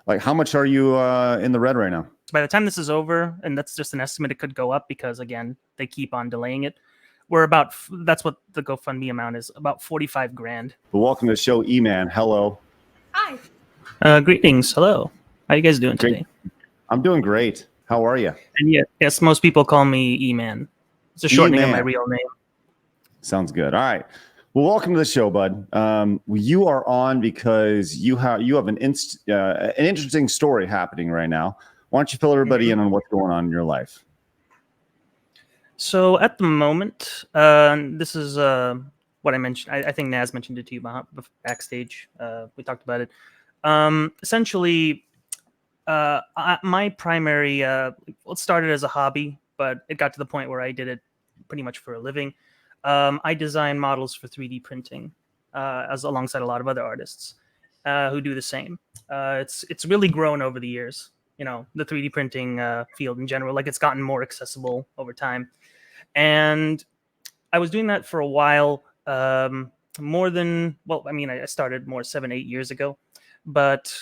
Like, how much are you in the red right now? By the time this is over, and that's just an estimate, it could go up because again they keep on delaying it. We're about, that's what the GoFundMe amount is, about 45 grand. Well, welcome to the show, E-Man. Hello. Hi. Greetings. Hello. How you guys doing today? I'm doing great. How are you? And yes, most people call me E-Man. It's a shortening of my real name. Sounds good. All right. Well, welcome to the show, bud. You are on because you have an interesting story happening right now. Why don't you fill everybody in on what's going on in your life? So at the moment, this is what I mentioned. I think Naz mentioned it to you backstage. We talked about it. Essentially, my primary, it started as a hobby, but it got to the point where I did it pretty much for a living. I design models for 3D printing, as alongside a lot of other artists who do the same. It's really grown over the years. You know, the 3D printing field in general, like it's gotten more accessible over time. And I was doing that for a while, more than, well, I mean, I started more 7-8 years ago, but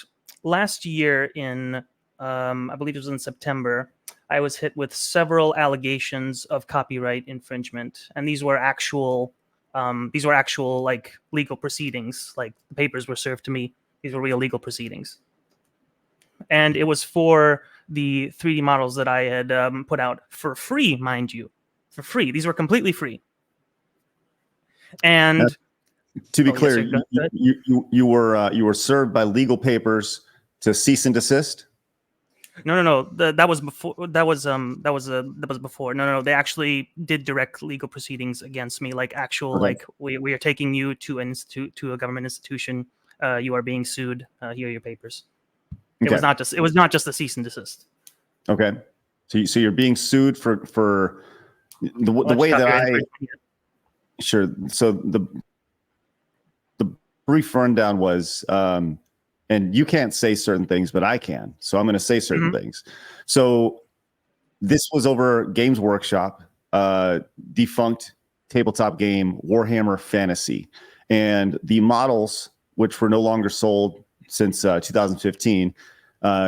last year in, I believe it was in September, I was hit with several allegations of copyright infringement, and these were actual like legal proceedings. Like the papers were served to me. These were real legal proceedings, and it was for the 3D models that I had put out for free, mind you, for free. These were completely free. And to be clear, you were served by legal papers to cease and desist. No. That was before. That was before. No. They actually did direct legal proceedings against me, like actual, okay. Like we are taking you to a government institution. You are being sued. Here are your papers. Okay. It was not just a cease and desist. Okay, so you're being sued for the way that I. Sure. So the brief rundown was. And you can't say certain things, but I can. So I'm going to say certain things. So this was over Games Workshop, defunct tabletop game, Warhammer Fantasy. And the models, which were no longer sold since 2015,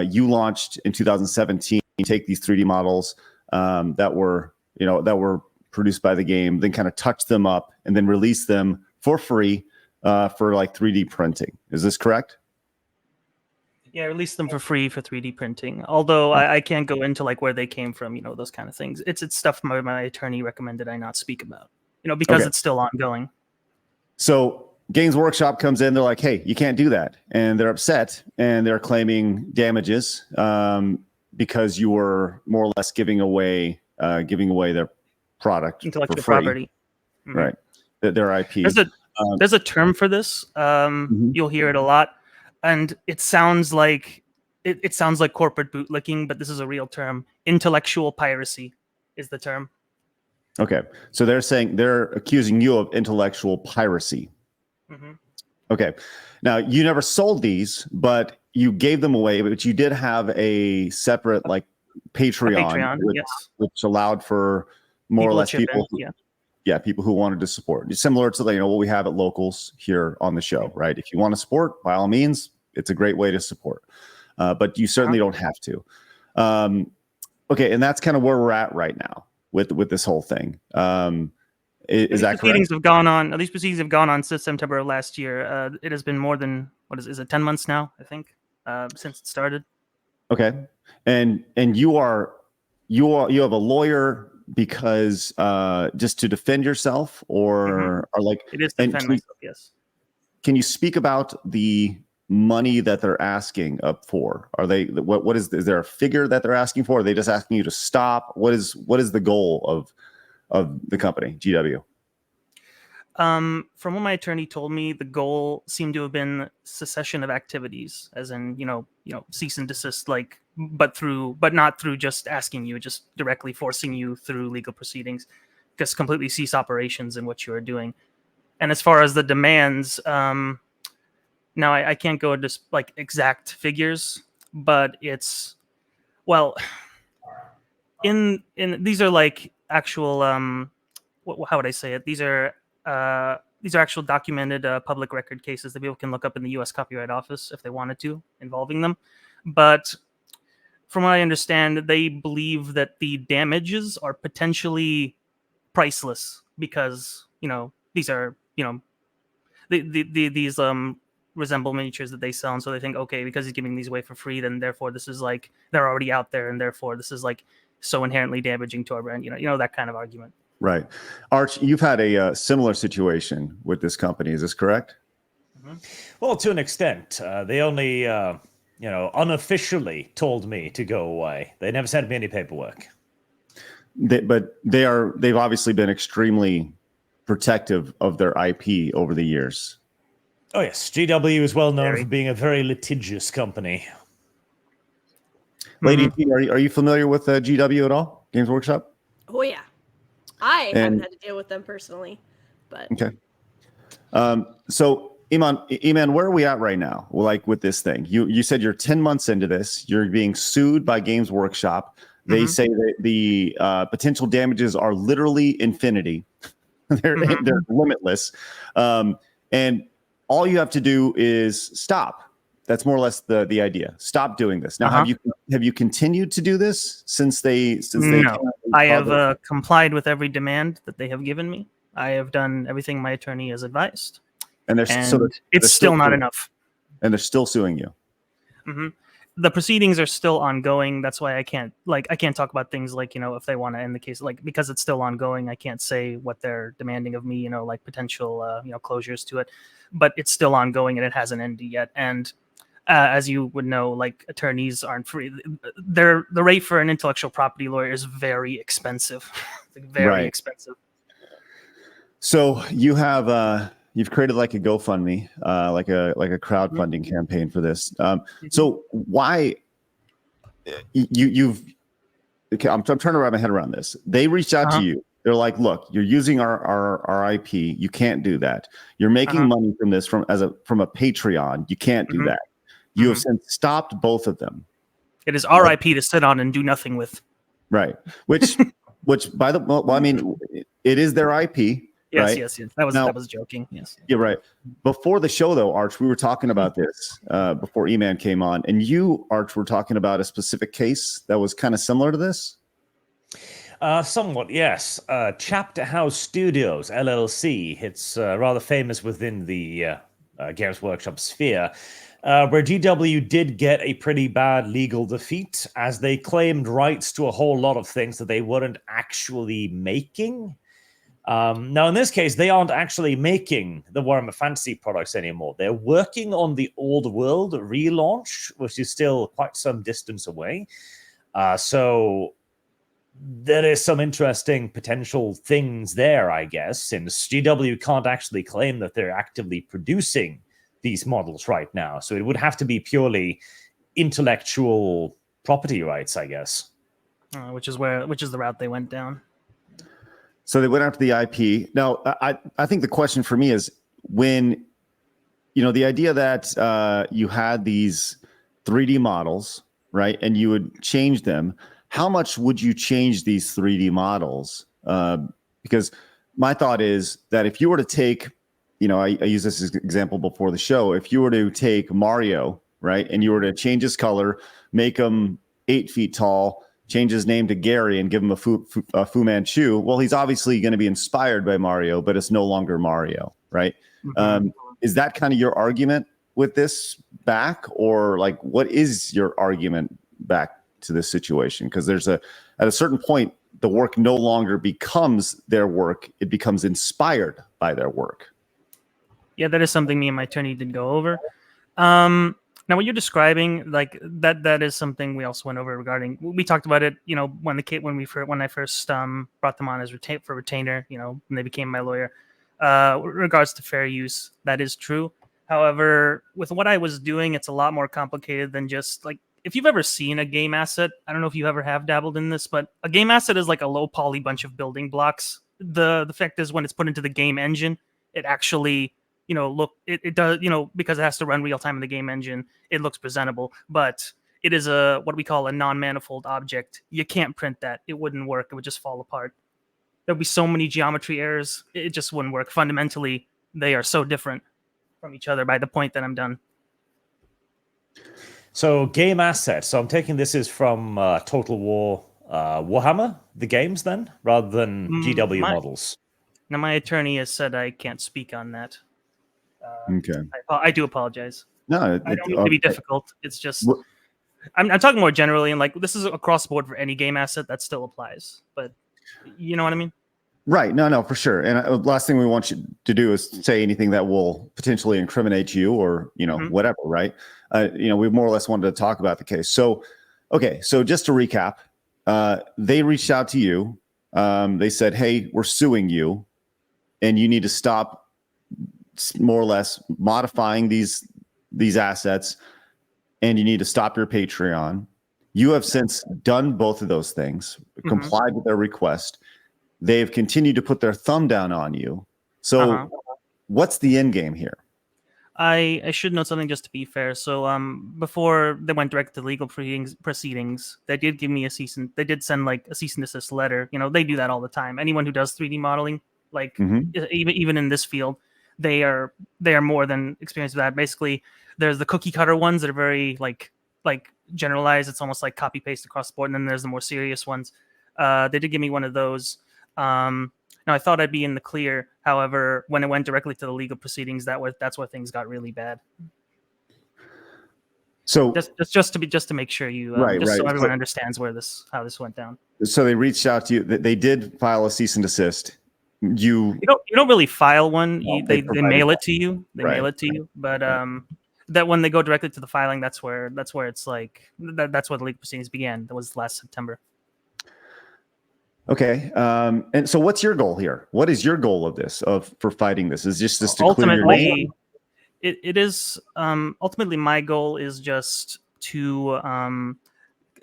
you launched in 2017. You take these 3D models that were produced by the game, then kind of touch them up and then release them for free for like 3D printing. Is this correct? Yeah, I released them for free for 3D printing. Although I can't go into like where they came from, you know, those kind of things. It's stuff my attorney recommended I not speak about, you know, because it's still ongoing. So Games Workshop comes in, they're like, hey, you can't do that. And they're upset and they're claiming damages because you were more or less giving away their product, intellectual property. Right. Their IP. There's a term for this. You'll hear it a lot. And it sounds like it sounds like corporate bootlicking, but this is a real term. Intellectual piracy is the term. Okay, so they're accusing you of intellectual piracy. Okay, now you never sold these, but you gave them away. But you did have a separate like Patreon, which allowed for more or less people. People who wanted to support. It's similar to what we have at locals here on the show, right? If you want to support, by all means, it's a great way to support. But you certainly don't have to. Okay, and that's kind of where we're at right now with this whole thing. Is that correct? These proceedings have gone on since September of last year. It has been more than is it 10 months now? I think since it started. Okay, and you have a lawyer. Because just to defend yourself, or like it is to defend myself. Yes. Can you speak about the money that they're asking up for? Are they what is there a figure that they're asking for? Are they just asking you to stop? What is the goal of the company GW? From what my attorney told me, the goal seemed to have been cessation of activities, as in cease and desist, like but not through just asking you, just directly forcing you through legal proceedings, just completely cease operations in what you are doing. And as far as the demands, now I can't go into like exact figures, but it's in these are like actual how would I say it? These are actual documented public record cases that people can look up in the U.S. Copyright Office if they wanted to, involving them. But from what I understand, they believe that the damages are potentially priceless because these are these resemble miniatures that they sell, and so they think, okay, because he's giving these away for free, then therefore this is like they're already out there, and therefore this is like so inherently damaging to our brand. That kind of argument. Right. Arch, you've had a similar situation with this company. Is this correct? Mm-hmm. Well, to an extent. They only, unofficially told me to go away. They never sent me any paperwork. But they've obviously been extremely protective of their IP over the years. Oh, yes. GW is well known Very. for being a very litigious company. Lady P, are you familiar with GW at all? Games Workshop? Oh, yeah. I haven't had to deal with them personally, but okay. So Iman, where are we at right now? Well, like with this thing, you said you're 10 months into this. You're being sued by Games Workshop. They say that the potential damages are literally infinity. they're limitless, and all you have to do is stop. That's more or less the idea. Stop doing this. Now, have you continued to do this since they? No, I have complied with every demand that they have given me. I have done everything my attorney has advised, and it's still not enough. And they're still suing you. Mm-hmm. The proceedings are still ongoing. That's why I can't talk about things like if they want to end the case, like because it's still ongoing. I can't say what they're demanding of me. Like potential closures to it, but it's still ongoing and it hasn't ended yet. And as you would know, like attorneys aren't free. The rate for an intellectual property lawyer is very expensive, very expensive. So you have you've created like a GoFundMe, like a crowdfunding campaign for this. So why you've? Okay, I'm trying to wrap my head around this. They reached out to you. They're like, look, you're using our IP. You can't do that. You're making money from this from a Patreon. You can't do that. You have since stopped both of them. It is our IP to sit on and do nothing with. Right. Which by the well, I mean, it is their IP. Yes, right? yes. That was joking. Yes. Yeah, right. Before the show, though, Arch, we were talking about this before E-Man came on, and you, Arch, were talking about a specific case that was kind of similar to this. Somewhat, yes. Chapter House Studios, LLC. It's rather famous within the Games Workshop sphere, where GW did get a pretty bad legal defeat, as they claimed rights to a whole lot of things that they weren't actually making. Now, in this case, they aren't actually making the Warhammer Fantasy products anymore. They're working on the Old World relaunch, which is still quite some distance away. So there is some interesting potential things there, I guess, since GW can't actually claim that they're actively producing these models right now. So it would have to be purely intellectual property rights, I guess. Which is the route they went down. So they went after the IP. Now, I think the question for me is when, the idea that you had these 3D models, right, and you would change them. How much would you change these 3D models? Because my thought is that if you were to take, I use this as an example before the show. If you were to take Mario, right, and you were to change his color, make him 8 feet tall, change his name to Gary and give him a Fu Manchu, well, he's obviously going to be inspired by Mario, but it's no longer Mario, right? Is that kind of your argument with this back, or like what is your argument back to this situation? Because at a certain point, the work no longer becomes their work; it becomes inspired by their work. Yeah, that is something me and my attorney did go over. Now, what you're describing, like that is something we also went over regarding. We talked about it, when I first brought them on as for retainer, when they became my lawyer. Regards to fair use, that is true. However, with what I was doing, it's a lot more complicated than just like if you've ever seen a game asset. I don't know if you ever have dabbled in this, but a game asset is like a low poly bunch of building blocks. The fact is, when it's put into the game engine, it actually it does, because it has to run real time in the game engine, it looks presentable, but it is what we call a non-manifold object. You can't print that. It wouldn't work. It would just fall apart. There'd be so many geometry errors. It just wouldn't work. Fundamentally, they are so different from each other by the point that I'm done. So game assets. So I'm taking this is from Total War Warhammer, the games then, rather than GW models. Now, my attorney has said I can't speak on that. Okay. I do apologize. No, I don't mean to be difficult. It's just Wh- I'm talking more generally, and like this is across the board for any game asset that still applies. But you know what I mean? Right. No, for sure. And last thing we want you to do is say anything that will potentially incriminate you or, whatever, right? We more or less wanted to talk about the case. So, okay. So just to recap, they reached out to you. They said, hey, we're suing you and you need to stop more or less modifying these assets and you need to stop your Patreon. You have since done both of those things, complied with their request. They've continued to put their thumb down on you. So what's the end game here? I should note something just to be fair. So before they went direct to legal proceedings, they did give me they did send like a cease and desist letter. They do that all the time. Anyone who does 3D modeling, like even in this field, they are more than experienced with that. Basically, there's the cookie cutter ones that are very like generalized. It's almost like copy paste across the board. And then there's the more serious ones. They did give me one of those. Now I thought I'd be in the clear. However, when it went directly to the legal proceedings, that's where things got really bad. So just to make sure you so everyone understands how this went down. So they reached out to you. They did file a cease and desist. You don't really file one. They mail it to you. They Right. mail it to you. But that when they go directly to the filing, that's where it's like that's where the legal proceedings began. That was last September. Okay. And so what's your goal here? What is your goal of this, for fighting this? Is just this to ultimately, clear your name? It is ultimately my goal is just to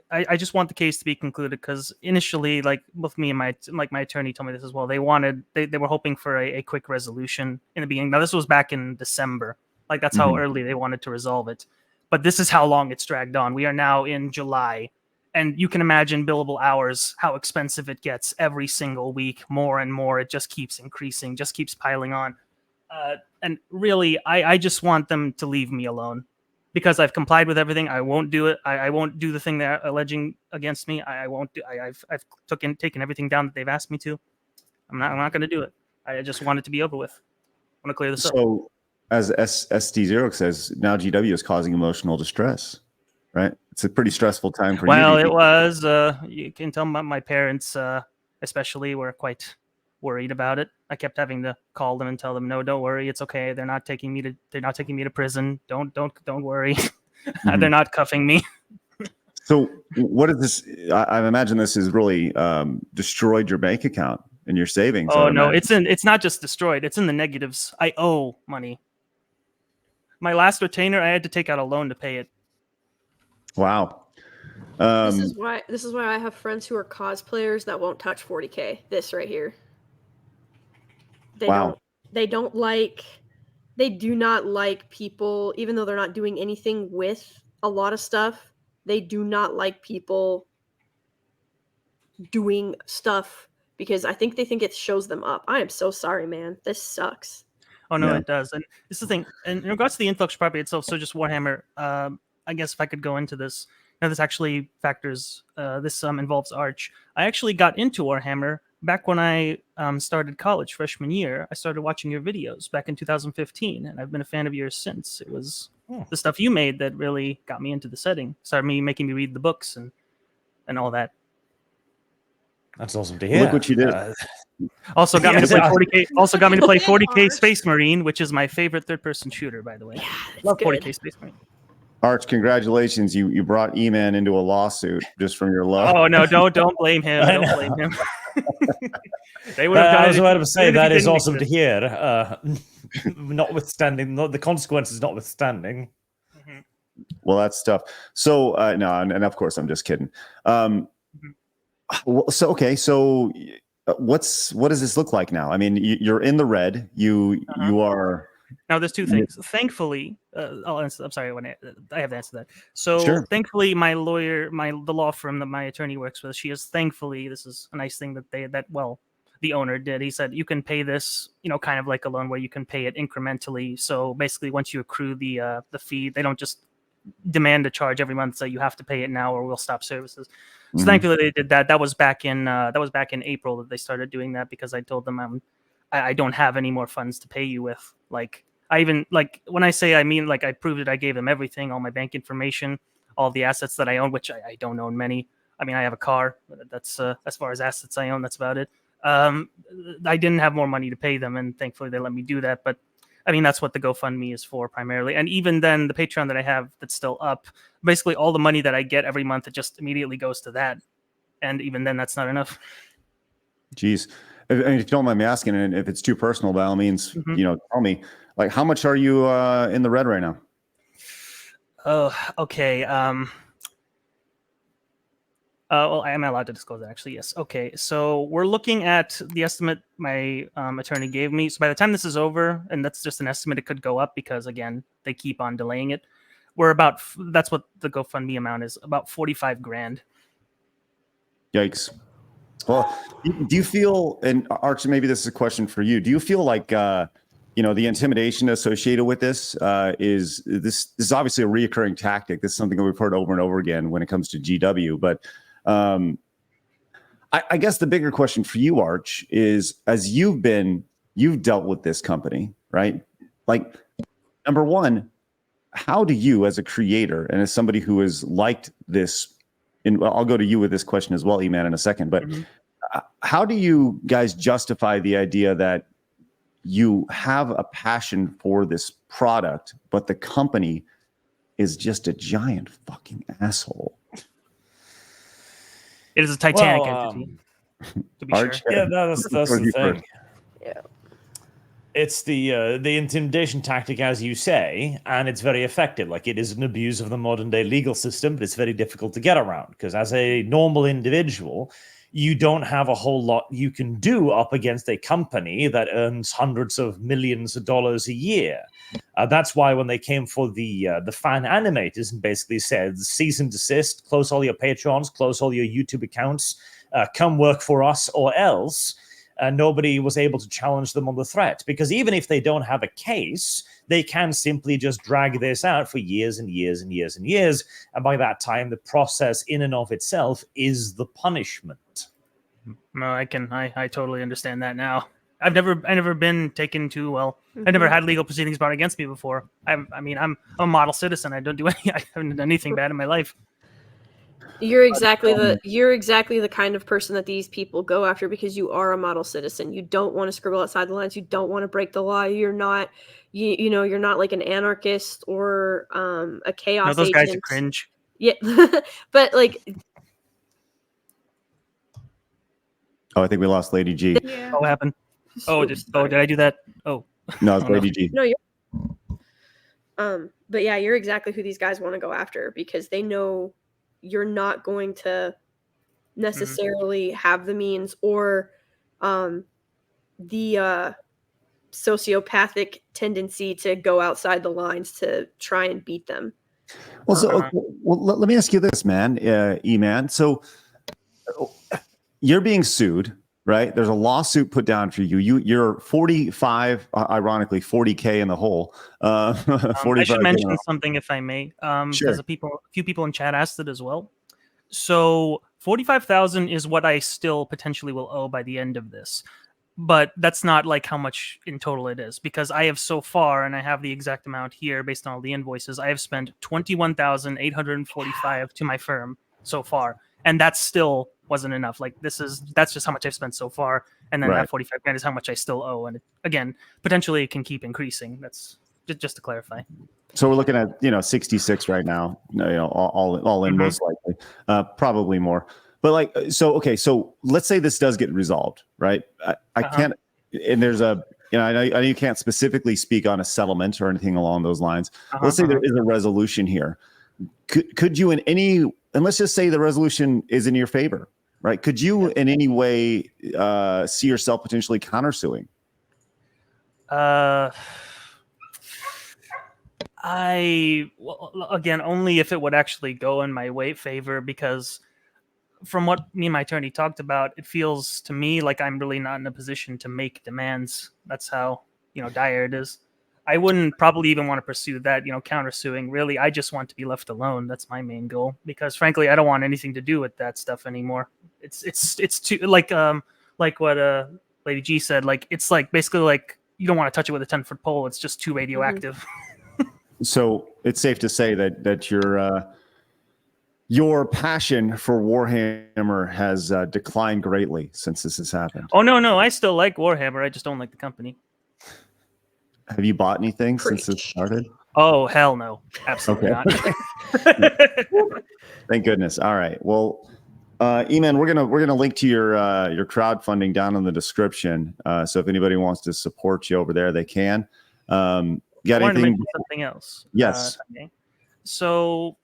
I just want the case to be concluded because initially, like both me and my attorney told me this as well. They were hoping for a quick resolution in the beginning. Now this was back in December. Like that's how early they wanted to resolve it. But this is how long it's dragged on. We are now in July. And you can imagine billable hours, how expensive it gets every single week, more and more. It just keeps increasing, just keeps piling on. And really, I just want them to leave me alone because I've complied with everything. I won't do it. I won't do the thing they're alleging against me. I won't do. I've taken everything down that they've asked me to. I'm not going to do it. I just want it to be over with. I want to clear this up. So, as ST0 says, now GW is causing emotional distress. Right, it's a pretty stressful time for you. Well, it was. You can tell my parents, especially, were quite worried about it. I kept having to call them and tell them, "No, don't worry, it's okay. They're not taking me to prison. Don't worry. They're not cuffing me." So, what is this? I imagine this has really destroyed your bank account and your savings. Oh no, it's not just destroyed. It's in the negatives. I owe money. My last retainer, I had to take out a loan to pay it. Wow. This is why I have friends who are cosplayers that won't touch 40K. This right here. They do not like people, even though they're not doing anything with a lot of stuff. They do not like people doing stuff because I think they think it shows them up. I am so sorry, man. This sucks. Oh no, it does. And this is the thing. And in regards to the intellectual property itself, so just Warhammer. I guess if I could go into this, this actually factors. This involves Arch. I actually got into Warhammer back when I started college freshman year. I started watching your videos back in 2015, and I've been a fan of yours since. It was the stuff you made that really got me into the setting. Started making me read the books and all that. That's awesome to hear. Look what you did. Also got me to play 40K. Also got me to play 40K Space Marine, which is my favorite third-person shooter, by the way. Yeah, love 40K Space Marine. Arch, congratulations! You brought E-Man into a lawsuit just from your love. Oh no! Don't blame him. Don't blame him. They would have done I was about to say that is awesome exist. to hear. Notwithstanding the consequences, notwithstanding. Well, that's tough. So no, and of course I'm just kidding. So okay, so what does this look like now? I mean, you're in the red. You are. Now, there's two things. Thankfully, I'll answer. I'm sorry, I have to answer that. So, Sure. Thankfully, my lawyer, the law firm that my attorney works with, she is thankfully. This is a nice thing that the owner did. He said you can pay this, kind of like a loan where you can pay it incrementally. So basically, once you accrue the fee, they don't just demand a charge every month, so you have to pay it now or we'll stop services. So Mhm. thankfully they did that. That was back in April that they started doing that, because I told them I don't have any more funds to pay you with. Like, I even, like, when I say, I mean, like, I proved it. I gave them everything, all my bank information, all the assets that I own, which I don't own many. I mean, I have a car. But that's as far as assets I own. That's about it. I didn't have more money to pay them, and thankfully they let me do that. But I mean, that's what the GoFundMe is for primarily. And even then, the Patreon that I have that's still up, basically all the money that I get every month, it just immediately goes to that. And even then, that's not enough. Jeez. If you don't mind me asking, and if it's too personal, by all means, Mhm. tell me, like, how much are you in the red right now? Oh, okay. Well, I am allowed to disclose that, actually. Yes. Okay. So we're looking at the estimate my attorney gave me. So by the time this is over, and that's just an estimate, it could go up because, again, they keep on delaying it. We're about, that's what the GoFundMe amount is, about 45 grand. Yikes. Well, do you feel, and Archie, maybe this is a question for you. Do you feel like, the intimidation associated with this this is obviously a reoccurring tactic. This is something that we've heard over and over again when it comes to GW. But I guess the bigger question for you, Arch, is as you've dealt with this company, right? Like, number one, how do you, as a creator and as somebody who has liked this, and I'll go to you with this question as well, E-Man, in a second, but how do you guys justify the idea that you have a passion for this product, but the company is just a giant fucking asshole? It is a Titanic entity, to be Arch, sure. Yeah, that's the you thing. first. Yeah. It's the intimidation tactic, as you say, and it's very effective. Like, it is an abuse of the modern day legal system, but it's very difficult to get around because as a normal individual, you don't have a whole lot you can do up against a company that earns hundreds of millions of dollars a year. That's why when they came for the fan animators and basically said, cease and desist, close all your Patrons, close all your YouTube accounts, come work for us or else, nobody was able to challenge them on the threat. Because even if they don't have a case, they can simply just drag this out for years and years and years and years. And by that time, the process in and of itself is the punishment. No, I totally understand that now. I've never been taken to, well, I never had legal proceedings brought against me before. I'm a model citizen. I haven't done anything bad in my life. You're exactly the kind of person that these people go after because you are a model citizen. You don't want to scribble outside the lines. You don't want to break the law. You're not, you're not like an anarchist or a chaos No, those agent. guys are cringe. Yeah, but like, Oh, I think we lost Lady G. yeah. What happened? Did I do that? Oh, No, it's Oh, no. Lady G. No, you're. But yeah, you're exactly who these guys want to go after because they know you're not going to necessarily have the means or the sociopathic tendency to go outside the lines to try and beat them. Well, so let me ask you this, man, E-Man. So you're being sued, right? There's a lawsuit put down for you. You're 45, ironically, 40K in the hole. 45 I should mention something, if I may, Sure. because a few people in chat asked it as well. So 45,000 is what I still potentially will owe by the end of this, but that's not like how much in total it is, because I have so far, and I have the exact amount here based on all the invoices, I have spent 21,845 to my firm so far, and that still wasn't enough. Like, that's just how much I've spent so far, and then that 45 grand is how much I still owe, and again, potentially it can keep increasing. That's just to clarify. So we're looking at 66 right now. All in, most likely, probably more. But like, so let's say this does get resolved, right? I can't, and there's a, I know you can't specifically speak on a settlement or anything along those lines. Let's say there is a resolution here. Could you and let's just say the resolution is in your favor, right? Could you in any way see yourself potentially countersuing? Again, only if it would actually go in my favor, because from what me and my attorney talked about, it feels to me like I'm really not in a position to make demands. That's how dire it is. I wouldn't probably even want to pursue that, countersuing. Really, I just want to be left alone. That's my main goal, because frankly, I don't want anything to do with that stuff anymore. It's too like what Lady G said. Like, it's like basically like you don't want to touch it with a 10-foot pole. It's just too radioactive. So it's safe to say that your passion for Warhammer has declined greatly since this has happened. Oh no, I still like Warhammer. I just don't like the company. Have you bought anything Preach. since it started? Oh hell no, absolutely not. Thank goodness. All right. Well, E-Man, we're gonna link to your crowdfunding down in the description. So if anybody wants to support you over there, they can. Got I wanted to anything? mention something else. Yes. Okay. So,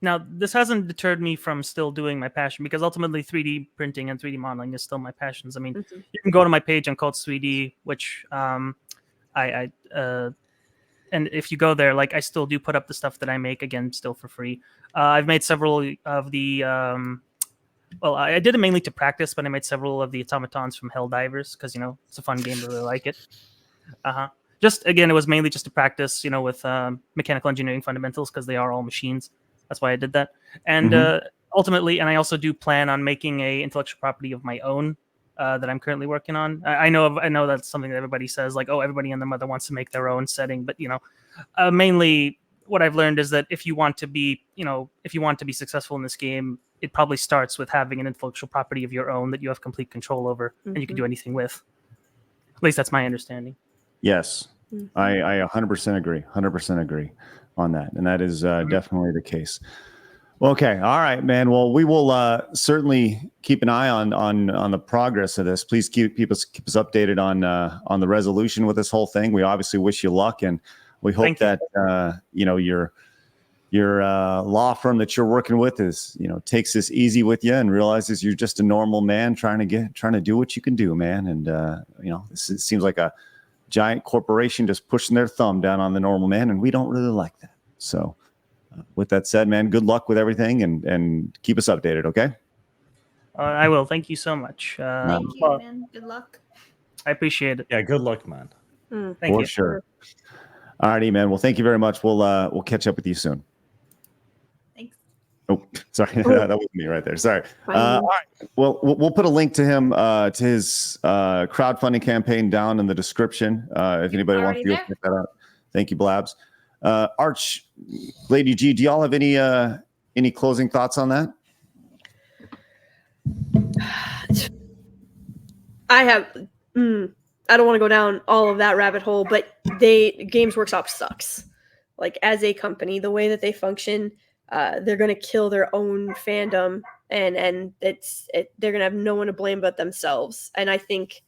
now this hasn't deterred me from still doing my passion, because ultimately 3D printing and 3D modeling is still my passions. I mean, you can go to my page on Cults 3D, which and if you go there, like, I still do put up the stuff that I make, again, still for free. I've made several of the well, I did it mainly to practice, but I made several of the automatons from Helldivers because it's a fun game. I really like it. Just again, it was mainly just to practice, with mechanical engineering fundamentals, because they are all machines. That's why I did that. And ultimately, and I also do plan on making a intellectual property of my own that I'm currently working on. I know that's something that everybody says, like, oh, everybody and their mother wants to make their own setting, but mainly what I've learned is that if you want to be successful in this game, it probably starts with having an intellectual property of your own that you have complete control over and you can do anything with. At least that's my understanding. Yes, I 100% agree. 100% agree on that, and that is definitely the case. Well, okay, all right, man. Well, we will certainly keep an eye on the progress of this. Please keep us updated on the resolution with this whole thing. We obviously wish you luck, and we hope that your law firm that you're working with is takes this easy with you and realizes you're just a normal man trying to do what you can do, man. And it seems like a giant corporation just pushing their thumb down on the normal man, and we don't really like that. So with that said, man, good luck with everything, and keep us updated, okay? I will. Thank you so much. Thank you, man. Good luck. I appreciate it. Yeah, good luck, man. Thank you. For sure. All righty, man. Well, thank you very much. We'll catch up with you soon. Thanks. Oh, sorry. That was me right there. Sorry. All right. Well, we'll put a link to him, to his crowdfunding campaign down in the description. If anybody wants to go check that out. Thank you, Blabs. Arch, Lady G, do y'all have any closing thoughts on that? I have. I don't want to go down all of that rabbit hole, but Games Workshop sucks. Like, as a company, the way that they function, they're going to kill their own fandom, and they're going to have no one to blame but themselves. And I think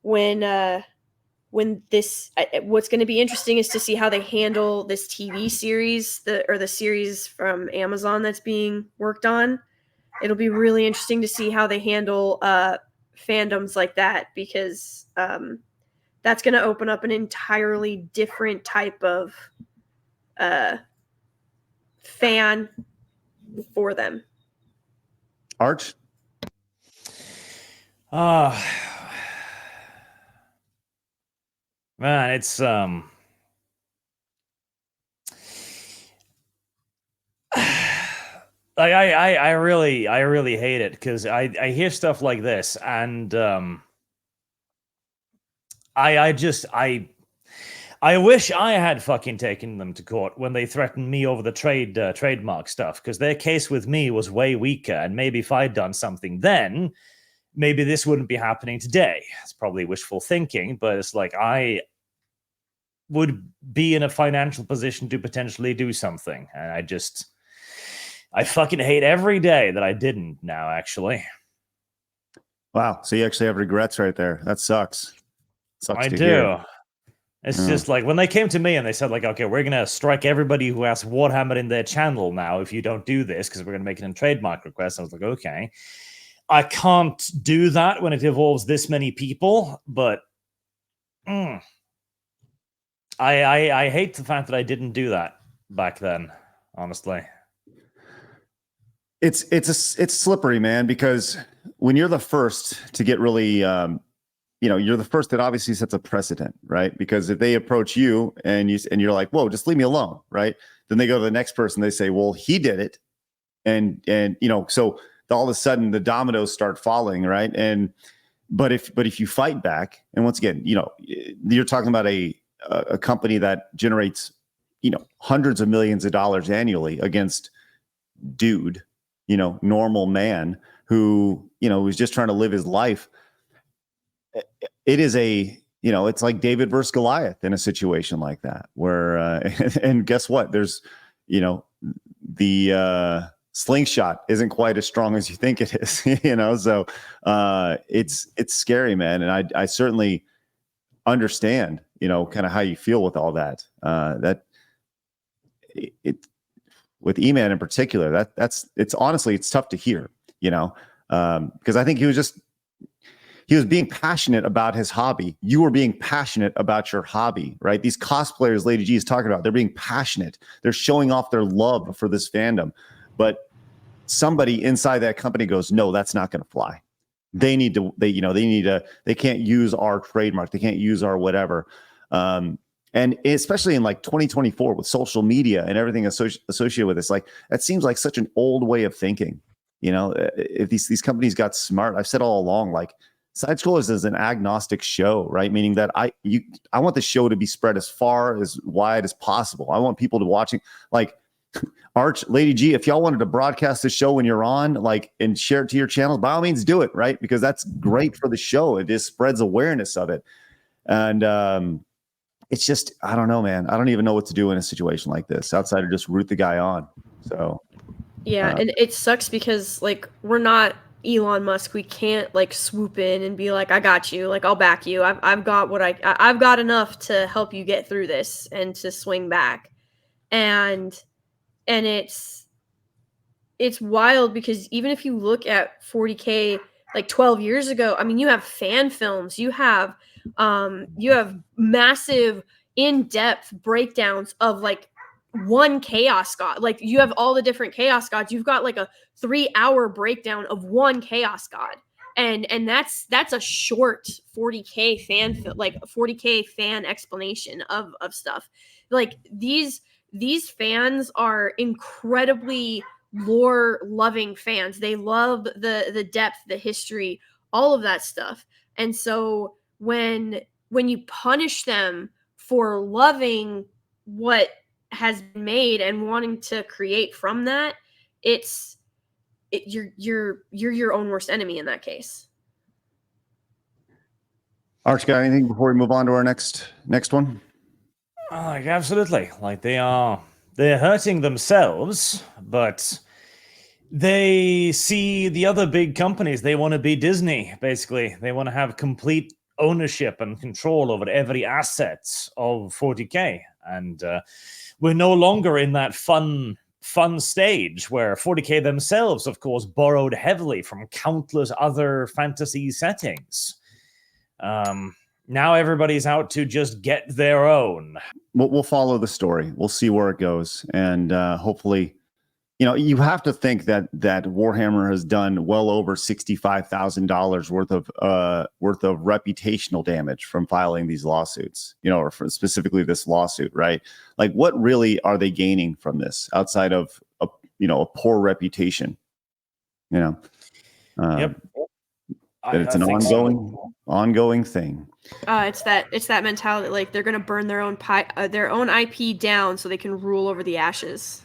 when this, what's going to be interesting is to see how they handle this TV series, the series from Amazon that's being worked on. It'll be really interesting to see how they handle fandoms like that, because that's going to open up an entirely different type of fan for them. Arch? Man, it's I really hate it, because I hear stuff like this, and I wish I had fucking taken them to court when they threatened me over the trademark stuff, because their case with me was way weaker, and maybe if I'd done something then, maybe this wouldn't be happening today. It's probably wishful thinking, but it's like I would be in a financial position to potentially do something, and I fucking hate every day that I didn't now, actually. Wow. So you actually have regrets right there. That sucks. I to do. hear. It's just like when they came to me and they said, like, okay, we're going to strike everybody who has Warhammer in their channel now if you don't do this, because we're going to make it a trademark request. I was like, okay. I can't do that when it involves this many people, but I hate the fact that I didn't do that back then, honestly. It's slippery, man, because when you're the first to get really you're the first that obviously sets a precedent, right? Because if they approach you and you're like, whoa, just leave me alone, right? Then they go to the next person, they say, well, he did it. And so all of a sudden the dominoes start falling, right? But if you fight back, and once again, you're talking about a company that generates, hundreds of millions of dollars annually against dude, normal man who, was just trying to live his life. It is it's like David versus Goliath in a situation like that, where, and guess what? There's, the slingshot isn't quite as strong as you think it is, so it's scary, man. And I certainly understand, kind of how you feel with all that, with E-Man in particular, it's honestly, it's tough to hear, because I think he was being passionate about his hobby. You were being passionate about your hobby, right? These cosplayers Lady G is talking about, they're being passionate. They're showing off their love for this fandom. But somebody inside that company goes, no, that's not going to fly. They can't use our trademark. They can't use our whatever. And especially in like 2024 with social media and everything associated with this, like that seems like such an old way of thinking. If these companies got smart, I've said all along, like Side Scrollers is an agnostic show, right? Meaning that I want the show to be spread as far as wide as possible. I want people to watching, like Arch, Lady G, if y'all wanted to broadcast the show when you're on, like, and share it to your channel, by all means do it, right? Because that's great for the show. It just spreads awareness of it. And it's just, I don't know, man. I don't even know what to do in a situation like this outside of just root the guy on. So yeah, and it sucks because like we're not Elon Musk. We can't like swoop in and be like, I got you, like I'll back you. I've got what I've got enough to help you get through this and to swing back. And it's wild because even if you look at 40K like 12 years ago, I mean, you have fan films, you have massive in-depth breakdowns of like one chaos god. Like you have all the different chaos gods. You've got like a 3-hour breakdown of one chaos god. And that's a short 40K like 40K fan explanation of stuff. Like these fans are incredibly lore loving fans. They love the depth, the history, all of that stuff. And so when you punish them for loving what has been made and wanting to create from that, you're your own worst enemy in that case. Arch, got anything before we move on to our next one? Absolutely. Like they're hurting themselves, but they see the other big companies. They want to be Disney, basically. They want to have complete ownership and control over every asset of 40K. And we're no longer in that fun stage where 40K themselves, of course, borrowed heavily from countless other fantasy settings. Now everybody's out to just get their own. We'll follow the story. We'll see where it goes. And hopefully, you have to think that Warhammer has done well over $65,000 worth of reputational damage from filing these lawsuits, or specifically this lawsuit, right? Like, what really are they gaining from this outside of a poor reputation? Yep. That it's an ongoing thing. It's that mentality, like they're gonna burn their own IP down so they can rule over the ashes.